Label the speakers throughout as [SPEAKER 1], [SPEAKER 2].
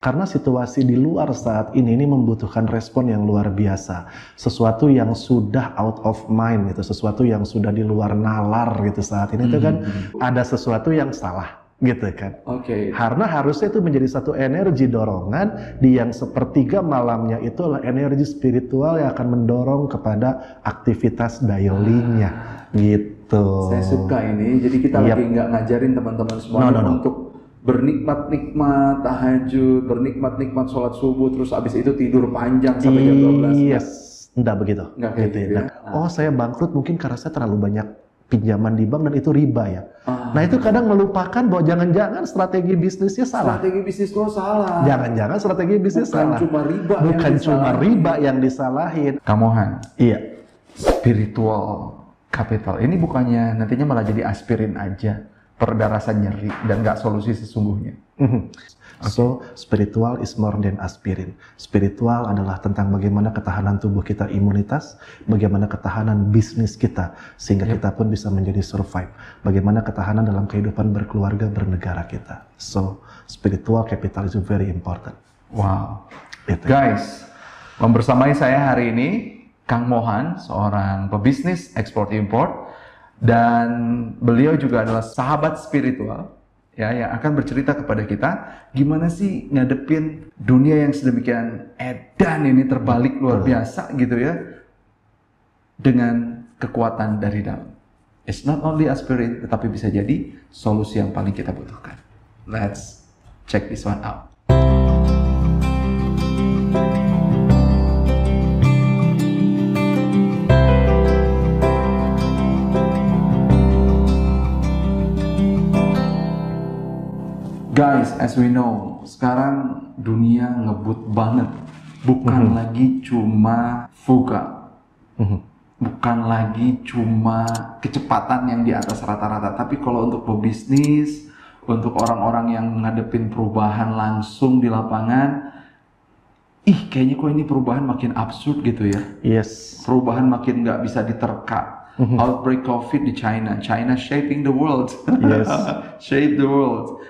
[SPEAKER 1] Karena situasi di luar saat ini membutuhkan respon yang luar biasa. Sesuatu yang sudah out of mind gitu, sesuatu yang sudah di luar nalar gitu saat ini itu kan ada sesuatu yang salah gitu kan. Karena harusnya itu menjadi satu energi dorongan di yang sepertiga malamnya itu adalah energi spiritual yang akan mendorong kepada aktivitas daily-nya gitu.
[SPEAKER 2] Saya suka ini. Jadi kita lagi nggak ngajarin teman-teman semuanya untuk bernikmat-nikmat tahajud, bernikmat-nikmat sholat subuh, terus abis itu tidur panjang sampai jam 12.
[SPEAKER 1] Yes, enggak begitu.
[SPEAKER 2] Enggak kayak gitu ya.
[SPEAKER 1] Oh, saya bangkrut mungkin karena saya terlalu banyak pinjaman di bank dan itu riba ya. Nah itu kadang melupakan bahwa jangan-jangan strategi bisnisnya salah.
[SPEAKER 2] Strategi bisnis lo salah.
[SPEAKER 1] Jangan-jangan strategi bisnis salah.
[SPEAKER 2] Bukan cuma riba
[SPEAKER 1] yang disalahin.
[SPEAKER 2] Kang Mohan.
[SPEAKER 1] Iya.
[SPEAKER 2] Spiritual capital ini bukannya nantinya malah jadi aspirin aja. Perda rasa nyeri dan nggak solusi sesungguhnya.
[SPEAKER 1] So, spiritual is more than aspirin. Spiritual adalah tentang bagaimana ketahanan tubuh kita imunitas, bagaimana ketahanan bisnis kita, sehingga kita pun bisa menjadi survive. Bagaimana ketahanan dalam kehidupan berkeluarga, bernegara kita. So, spiritual capital is very important.
[SPEAKER 2] Wow. Guys, membersamai saya hari ini, Kang Mohan, seorang pebisnis ekspor-impor, dan beliau juga adalah sahabat spiritual ya yang akan bercerita kepada kita gimana sih ngadepin dunia yang sedemikian edan ini terbalik luar biasa gitu ya dengan kekuatan dari dalam. It's not only aspirin tetapi bisa jadi solusi yang paling kita butuhkan. Let's check this one out. Guys, as we know, sekarang dunia ngebut banget. Bukan lagi cuma fuga. Bukan lagi cuma kecepatan yang di atas rata-rata. Tapi kalau untuk pebisnis, untuk orang-orang yang ngadepin perubahan langsung di lapangan, kayaknya kok ini perubahan makin absurd gitu ya.
[SPEAKER 1] Yes.
[SPEAKER 2] Perubahan makin nggak bisa diterka. Outbreak COVID di China shaping the world.
[SPEAKER 1] Yes.
[SPEAKER 2] Shape the world.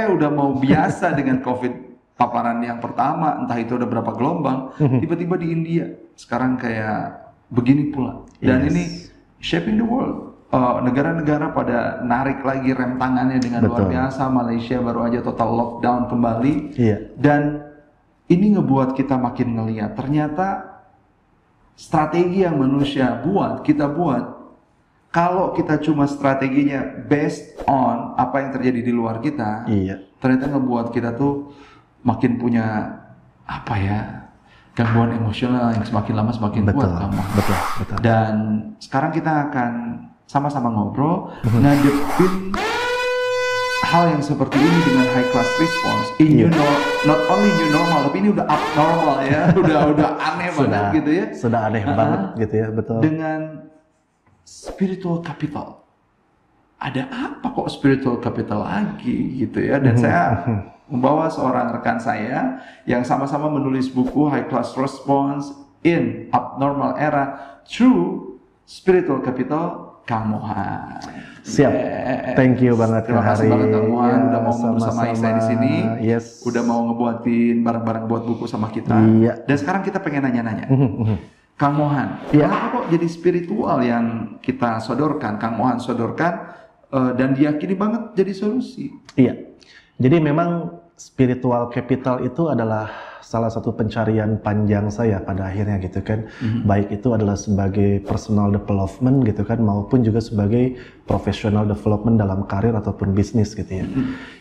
[SPEAKER 2] Udah mau biasa dengan COVID paparan yang pertama, entah itu ada berapa gelombang, tiba-tiba di India sekarang kayak begini pula. Dan ini shaping the world. Negara-negara pada narik lagi rem tangannya dengan luar biasa. Malaysia baru aja total lockdown kembali. Dan ini ngebuat kita makin ngeliat ternyata strategi yang manusia buat, kita buat, kalau kita cuma strateginya based on apa yang terjadi di luar kita, ternyata ngebuat kita tuh makin punya gangguan emosional yang semakin lama semakin kuat.
[SPEAKER 1] Betul.
[SPEAKER 2] Dan sekarang kita akan sama-sama ngobrol, ngadepin hal yang seperti ini dengan high class response. Not only new normal, tapi ini udah abnormal ya, udah aneh banget gitu ya.
[SPEAKER 1] Sudah aneh banget gitu ya, betul.
[SPEAKER 2] Dengan spiritual capital. Ada apa kok spiritual capital lagi gitu ya? Dan saya membawa seorang rekan saya yang sama-sama menulis buku High Class Response in Abnormal Era Through Spiritual Capital, Kang Mohan.
[SPEAKER 1] Siap. Thank you banget
[SPEAKER 2] Terima kasih banget Kang Mohan udah mau bersama saya di sini.
[SPEAKER 1] Yes.
[SPEAKER 2] Udah mau ngebuatin barang-barang buat buku sama kita. Dan sekarang kita pengen nanya-nanya. Kang Mohan, kenapa kok jadi spiritual yang kita sodorkan, Kang Mohan sodorkan dan diyakini banget jadi solusi?
[SPEAKER 1] Jadi memang spiritual capital itu adalah salah satu pencarian panjang saya pada akhirnya gitu kan. Baik itu adalah sebagai personal development gitu kan, maupun juga sebagai professional development dalam karir ataupun bisnis gitu ya.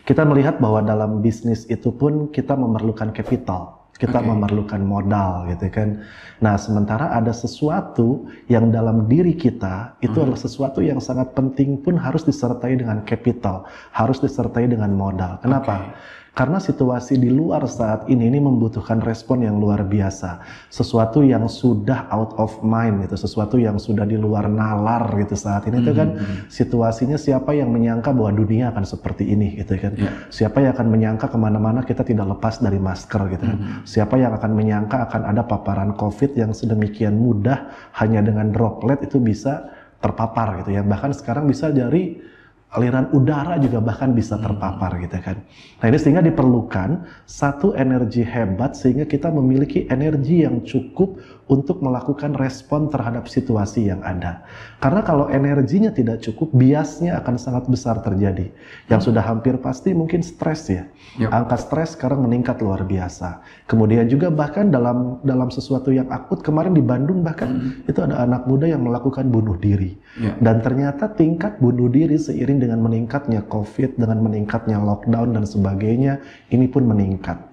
[SPEAKER 1] Kita melihat bahwa dalam bisnis itu pun kita memerlukan capital. Kita memerlukan modal gitu kan. Nah, sementara ada sesuatu yang dalam diri kita itu adalah sesuatu yang sangat penting pun harus disertai dengan capital, harus disertai dengan modal. Kenapa? Karena situasi di luar saat ini membutuhkan respon yang luar biasa. Sesuatu yang sudah out of mind gitu, sesuatu yang sudah di luar nalar gitu saat ini itu kan situasinya siapa yang menyangka bahwa dunia akan seperti ini gitu kan. Siapa yang akan menyangka kemana-mana kita tidak lepas dari masker gitu kan. Siapa yang akan menyangka akan ada paparan COVID yang sedemikian mudah hanya dengan droplet itu bisa terpapar gitu ya. Bahkan sekarang bisa dari aliran udara juga bahkan bisa terpapar gitu kan. Nah ini sehingga diperlukan satu energi hebat sehingga kita memiliki energi yang cukup untuk melakukan respon terhadap situasi yang ada. Karena kalau energinya tidak cukup, biasnya akan sangat besar terjadi. Yang sudah hampir pasti mungkin stres ya. Angka stres sekarang meningkat luar biasa. Kemudian juga bahkan dalam sesuatu yang akut, kemarin di Bandung bahkan itu ada anak muda yang melakukan bunuh diri. Dan ternyata tingkat bunuh diri seiring dengan meningkatnya COVID, dengan meningkatnya lockdown dan sebagainya, ini pun meningkat.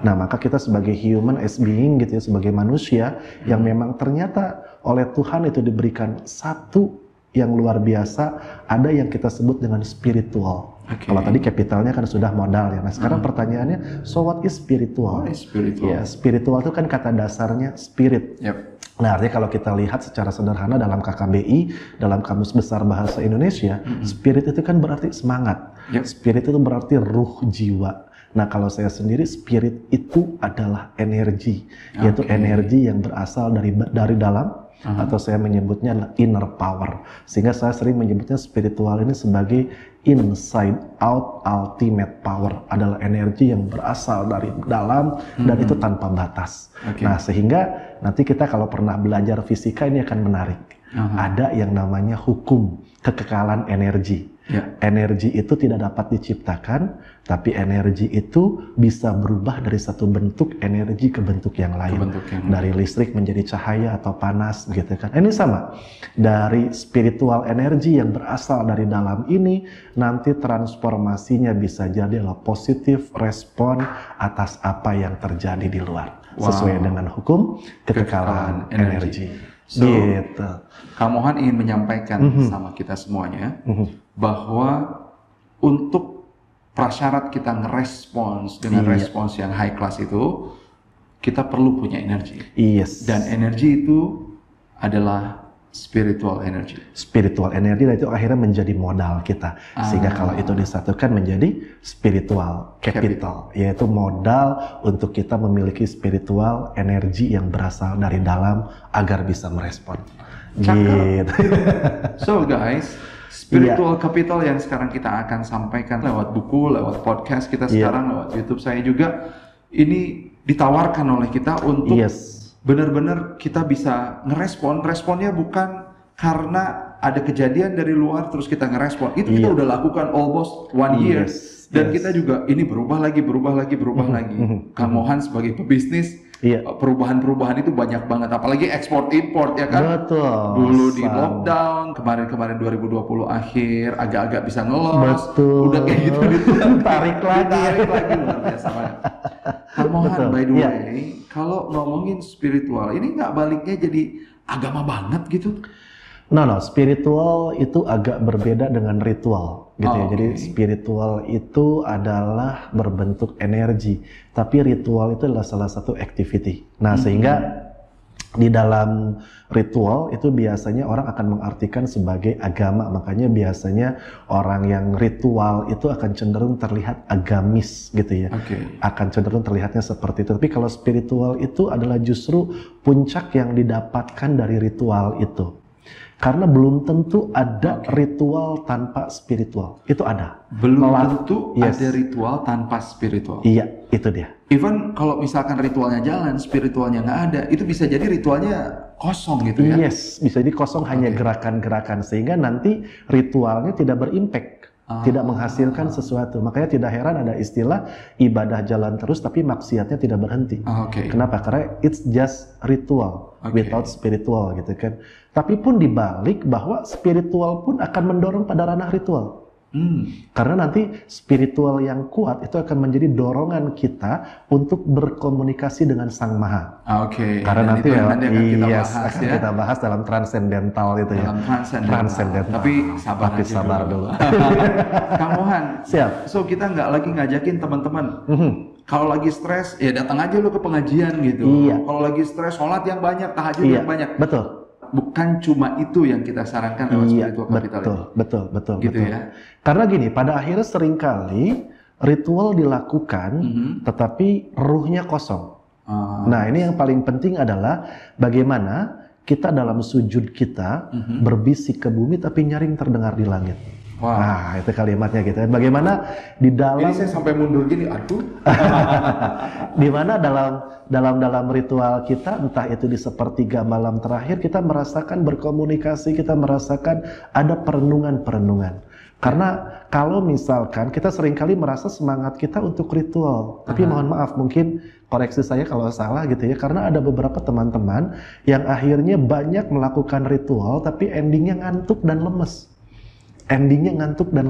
[SPEAKER 1] Nah, maka kita sebagai human as being gitu ya, sebagai manusia yang memang ternyata oleh Tuhan itu diberikan satu yang luar biasa, ada yang kita sebut dengan spiritual. Kalau tadi capitalnya kan sudah modal ya. Nah, sekarang pertanyaannya, so what is spiritual? Ya, spiritual itu kan kata dasarnya spirit. Nah, artinya kalau kita lihat secara sederhana dalam KKBI, dalam Kamus Besar Bahasa Indonesia, spirit itu kan berarti semangat. Spirit itu berarti ruh jiwa. Nah, kalau saya sendiri, spirit itu adalah energi, yaitu energi yang berasal dari dalam, atau saya menyebutnya adalah inner power. Sehingga saya sering menyebutnya spiritual ini sebagai inside out ultimate power, adalah energi yang berasal dari dalam dan itu tanpa batas. Nah, sehingga nanti kita kalau pernah belajar fisika ini akan menarik. Ada yang namanya hukum kekekalan energi. Energi itu tidak dapat diciptakan, tapi energi itu bisa berubah dari satu bentuk energi ke bentuk yang lain. Dari listrik menjadi cahaya atau panas gitu kan. Ini sama. Dari spiritual energi yang berasal dari dalam ini, nanti transformasinya bisa jadi adalah positif respon atas apa yang terjadi di luar. Sesuai dengan hukum kekekalan energi.
[SPEAKER 2] So,
[SPEAKER 1] gitu.
[SPEAKER 2] Kang Mohan ingin menyampaikan sama kita semuanya bahwa untuk prasyarat kita ngerespons dengan respons yang high class itu, kita perlu punya energi. Dan energi itu adalah spiritual energy. Spiritual energy
[SPEAKER 1] itu akhirnya menjadi modal kita. Sehingga kalau itu disatukan menjadi spiritual capital. Yaitu modal untuk kita memiliki spiritual energi yang berasal dari dalam agar bisa merespon. Gitu.
[SPEAKER 2] So guys, spiritual capital yang sekarang kita akan sampaikan lewat buku, lewat podcast kita sekarang, lewat YouTube saya juga, ini ditawarkan oleh kita untuk benar-benar kita bisa ngerespon. Responnya bukan karena ada kejadian dari luar terus kita ngerespon. Itu kita udah lakukan almost 1 year. Dan kita juga ini berubah lagi. Kang Mohan sebagai pebisnis, perubahan-perubahan itu banyak banget. Apalagi ekspor import ya kan. Dulu di lockdown, kemarin 2020 akhir agak-agak bisa ngelos. Udah kayak gitu. Tarik lagi luar biasa banget. Kang Mohan, by the way, kalau ngomongin spiritual, ini nggak baliknya jadi agama banget gitu?
[SPEAKER 1] No, spiritual itu agak berbeda dengan ritual, gitu ya. Jadi spiritual itu adalah berbentuk energi, tapi ritual itu adalah salah satu activity. Nah, sehingga di dalam ritual itu biasanya orang akan mengartikan sebagai agama. Makanya biasanya orang yang ritual itu akan cenderung terlihat agamis gitu ya. Akan cenderung terlihatnya seperti itu. Tapi kalau spiritual itu adalah justru puncak yang didapatkan dari ritual itu. Karena belum tentu ada ritual tanpa spiritual. Itu ada.
[SPEAKER 2] Belum tentu ada ritual tanpa spiritual.
[SPEAKER 1] Iya, itu dia.
[SPEAKER 2] Even kalau misalkan ritualnya jalan, spiritualnya nggak ada, itu bisa jadi ritualnya kosong gitu ya?
[SPEAKER 1] Bisa jadi kosong, hanya gerakan-gerakan. Sehingga nanti ritualnya tidak berimpact. Tidak menghasilkan sesuatu. Makanya tidak heran ada istilah ibadah jalan terus tapi maksiatnya tidak berhenti. Kenapa? Karena it's just ritual without spiritual gitu kan. Tapi pun dibalik bahwa spiritual pun akan mendorong pada ranah ritual. Karena nanti spiritual yang kuat itu akan menjadi dorongan kita untuk berkomunikasi dengan Sang Maha. Karena nanti akan kita bahas dalam transcendental itu ya. Transcendental.
[SPEAKER 2] Tapi sabar
[SPEAKER 1] dulu.
[SPEAKER 2] Kang Mohan,
[SPEAKER 1] siap.
[SPEAKER 2] So kita nggak lagi ngajakin teman-teman. Kalau lagi stres, ya datang aja lo ke pengajian gitu. Kalau lagi stres, sholat yang banyak, tahajud yang banyak.
[SPEAKER 1] Betul.
[SPEAKER 2] Bukan cuma itu yang kita sarankan lewat spiritual capital ini.
[SPEAKER 1] Betul.
[SPEAKER 2] Gitu ya.
[SPEAKER 1] Karena gini, pada akhirnya seringkali ritual dilakukan, tetapi ruhnya kosong. Nah, ini yang paling penting adalah bagaimana kita dalam sujud kita berbisik ke bumi, tapi nyaring terdengar di langit.
[SPEAKER 2] Wow.
[SPEAKER 1] Nah, itu kalimatnya gitu. Bagaimana di dalam
[SPEAKER 2] Ini saya sampai mundur gini, aduh.
[SPEAKER 1] di mana dalam ritual kita, entah itu di sepertiga malam terakhir, kita merasakan berkomunikasi, kita merasakan ada perenungan-perenungan. Karena kalau misalkan kita seringkali merasa semangat kita untuk ritual, tapi mohon maaf, mungkin koreksi saya kalau salah gitu ya, karena ada beberapa teman-teman yang akhirnya banyak melakukan ritual, tapi endingnya ngantuk dan lemes. Endingnya ngantuk dan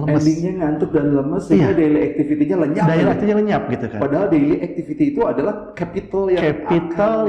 [SPEAKER 1] lemes. Sehingga
[SPEAKER 2] daily activity-nya lenyap.
[SPEAKER 1] Daily activity-nya lenyap gitu kan.
[SPEAKER 2] Padahal daily activity itu adalah capital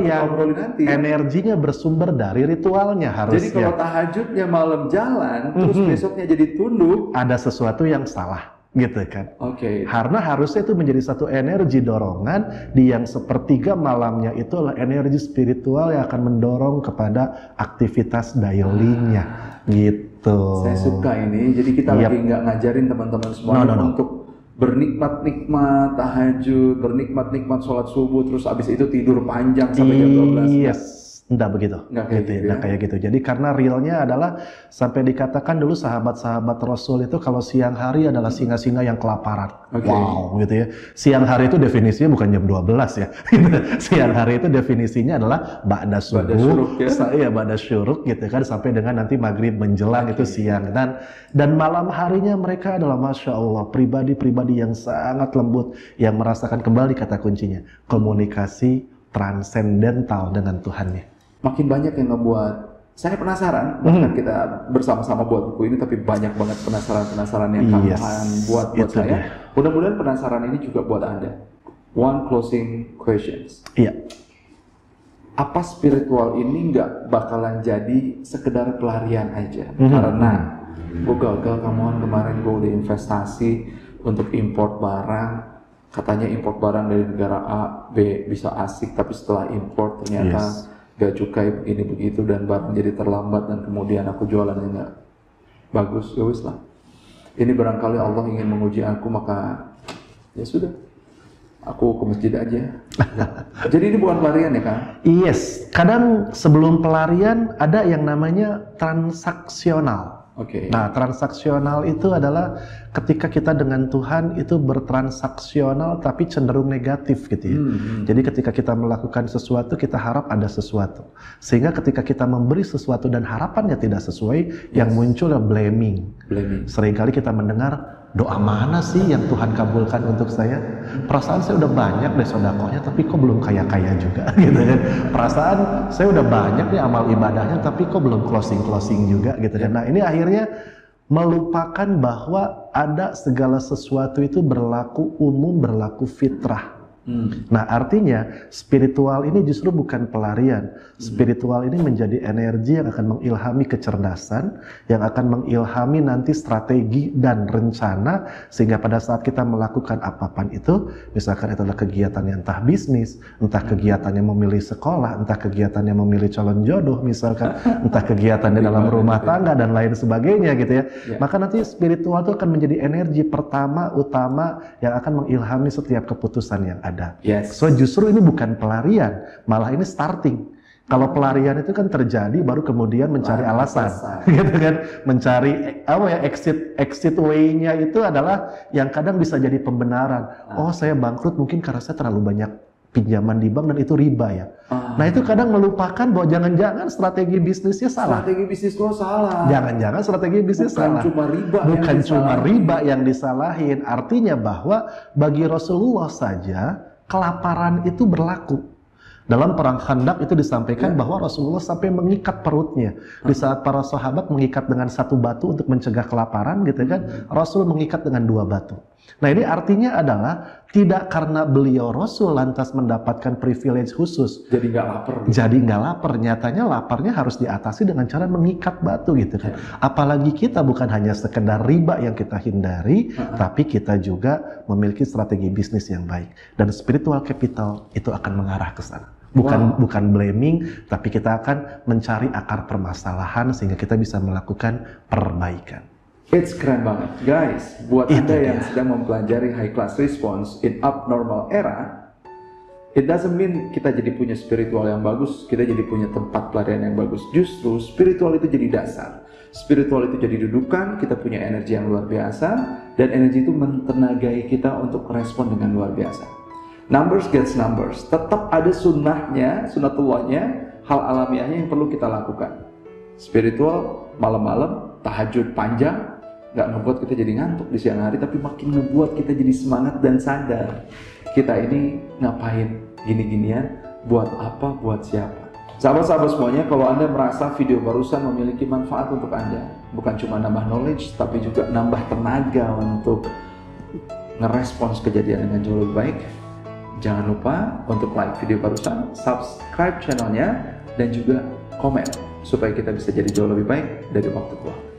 [SPEAKER 2] yang nanti.
[SPEAKER 1] Energinya bersumber dari ritualnya harusnya.
[SPEAKER 2] Jadi kalau tahajudnya malam jalan, terus besoknya jadi tunduk,
[SPEAKER 1] ada sesuatu yang salah gitu kan.
[SPEAKER 2] Oke.
[SPEAKER 1] Karena harusnya itu menjadi satu energi dorongan di yang sepertiga malamnya itu adalah energi spiritual yang akan mendorong kepada aktivitas daily-nya gitu.
[SPEAKER 2] Saya suka ini. Jadi kita lagi nggak ngajarin teman-teman semua untuk bernikmat-nikmat tahajud, bernikmat-nikmat sholat subuh, terus abis itu tidur panjang sampai jam 12.
[SPEAKER 1] Yes. Enggak begitu.
[SPEAKER 2] Nggak kayak gitu,
[SPEAKER 1] Nggak kayak gitu. Jadi karena realnya adalah sampai dikatakan dulu sahabat-sahabat Rasul itu kalau siang hari adalah singa-singa yang kelaparan. Wow, gitu ya. Siang hari itu definisinya bukan jam 12 ya. Siang hari itu definisinya adalah ba'da subuh, ba'da syuruk gitu kan, sampai dengan nanti maghrib menjelang itu siang. Dan malam harinya mereka adalah Masya Allah, pribadi-pribadi yang sangat lembut, yang merasakan kembali kata kuncinya, komunikasi transendental dengan Tuhannya.
[SPEAKER 2] Makin banyak yang ngebuat, saya penasaran, bahkan kita bersama-sama buat buku ini, tapi banyak banget penasaran-penasaran yang kamu buat saya. Mudah-mudahan penasaran ini juga buat Anda. One closing questions.
[SPEAKER 1] Iya.
[SPEAKER 2] Apa spiritual ini nggak bakalan jadi sekedar pelarian aja? Karena gue gagal, kemarin gue udah investasi untuk import barang. Katanya import barang dari negara A, B bisa asik, tapi setelah import ternyata gak cukai begini begitu dan barang jadi terlambat dan kemudian aku jualannya nggak bagus. Ya wis lah. Ini barangkali Allah ingin menguji aku, maka ya sudah, aku ke masjid aja. Jadi ini bukan pelarian ya kan?
[SPEAKER 1] Yes, kadang sebelum pelarian ada yang namanya transaksional. Nah, transaksional itu adalah ketika kita dengan Tuhan itu bertransaksional tapi cenderung negatif gitu ya. Jadi ketika kita melakukan sesuatu, kita harap ada sesuatu. Sehingga ketika kita memberi sesuatu dan harapannya tidak sesuai, yang muncul adalah blaming. Seringkali kita mendengar, doa mana sih yang Tuhan kabulkan untuk saya? Perasaan saya udah banyak deh sodakohnya, tapi kok belum kaya-kaya juga gitu kan. Perasaan saya udah banyak nih amal ibadahnya, tapi kok belum closing-closing juga gitu kan. Nah ini akhirnya melupakan bahwa ada segala sesuatu itu berlaku umum, berlaku fitrah. Nah artinya spiritual ini justru bukan pelarian. Spiritual ini menjadi energi yang akan mengilhami kecerdasan, yang akan mengilhami nanti strategi dan rencana, sehingga pada saat kita melakukan apapun itu, misalkan itu adalah kegiatan yang entah bisnis, entah kegiatannya memilih sekolah, entah kegiatannya memilih calon jodoh misalkan, entah kegiatannya dalam rumah tangga dan lain sebagainya gitu ya. Maka nanti spiritual itu akan menjadi energi pertama utama yang akan mengilhami setiap keputusan yang ada. So justru ini bukan pelarian, malah ini starting. Kalau pelarian itu kan terjadi baru kemudian mencari alasan, gitu kan? Mencari exit way-nya itu adalah yang kadang bisa jadi pembenaran. Oh saya bangkrut mungkin karena saya terlalu banyak pinjaman di bank dan itu riba ya. Nah itu kadang melupakan bahwa jangan-jangan strategi bisnisnya salah.
[SPEAKER 2] Strategi bisnis lo salah.
[SPEAKER 1] Jangan-jangan strategi bisnis salah. Bukan cuma riba yang disalahin. Artinya bahwa bagi Rasulullah saja kelaparan itu berlaku. Dalam perang Khandaq itu disampaikan bahwa Rasulullah sampai mengikat perutnya. Di saat para sahabat mengikat dengan satu batu untuk mencegah kelaparan gitu kan, Rasul mengikat dengan 2 batu. Nah ini artinya adalah tidak karena beliau Rasul lantas mendapatkan privilege khusus.
[SPEAKER 2] Jadi nggak lapar. Gitu.
[SPEAKER 1] Jadi nggak lapar. Nyatanya laparnya harus diatasi dengan cara mengikat batu gitu kan. Apalagi kita bukan hanya sekedar riba yang kita hindari, tapi kita juga memiliki strategi bisnis yang baik. Dan spiritual capital itu akan mengarah ke sana. Bukan blaming, tapi kita akan mencari akar permasalahan sehingga kita bisa melakukan perbaikan.
[SPEAKER 2] It's keren banget, guys. Buat Anda yang sedang mempelajari high class response in abnormal era, It doesn't mean kita jadi punya spiritual yang bagus, kita jadi punya tempat pelarian yang bagus. Justru spiritual itu jadi dasar. Spiritual itu jadi dudukan, kita punya energi yang luar biasa, dan energi itu mentenagai kita untuk respon dengan luar biasa. Numbers gets numbers. Tetap ada sunnahnya, sunnatullahnya, hal alamiahnya yang perlu kita lakukan. Spiritual, malam-malam, tahajud panjang, nggak ngebuat kita jadi ngantuk di siang hari, tapi makin ngebuat kita jadi semangat dan sadar. Kita ini ngapain gini-ginian, buat apa, buat siapa. Sahabat-sahabat semuanya, kalau Anda merasa video barusan memiliki manfaat untuk Anda, bukan cuma nambah knowledge, tapi juga nambah tenaga untuk ngerespons kejadian dengan jauh lebih baik, jangan lupa untuk like video barusan, subscribe channelnya, dan juga komen, supaya kita bisa jadi jauh lebih baik dari waktu ke waktu.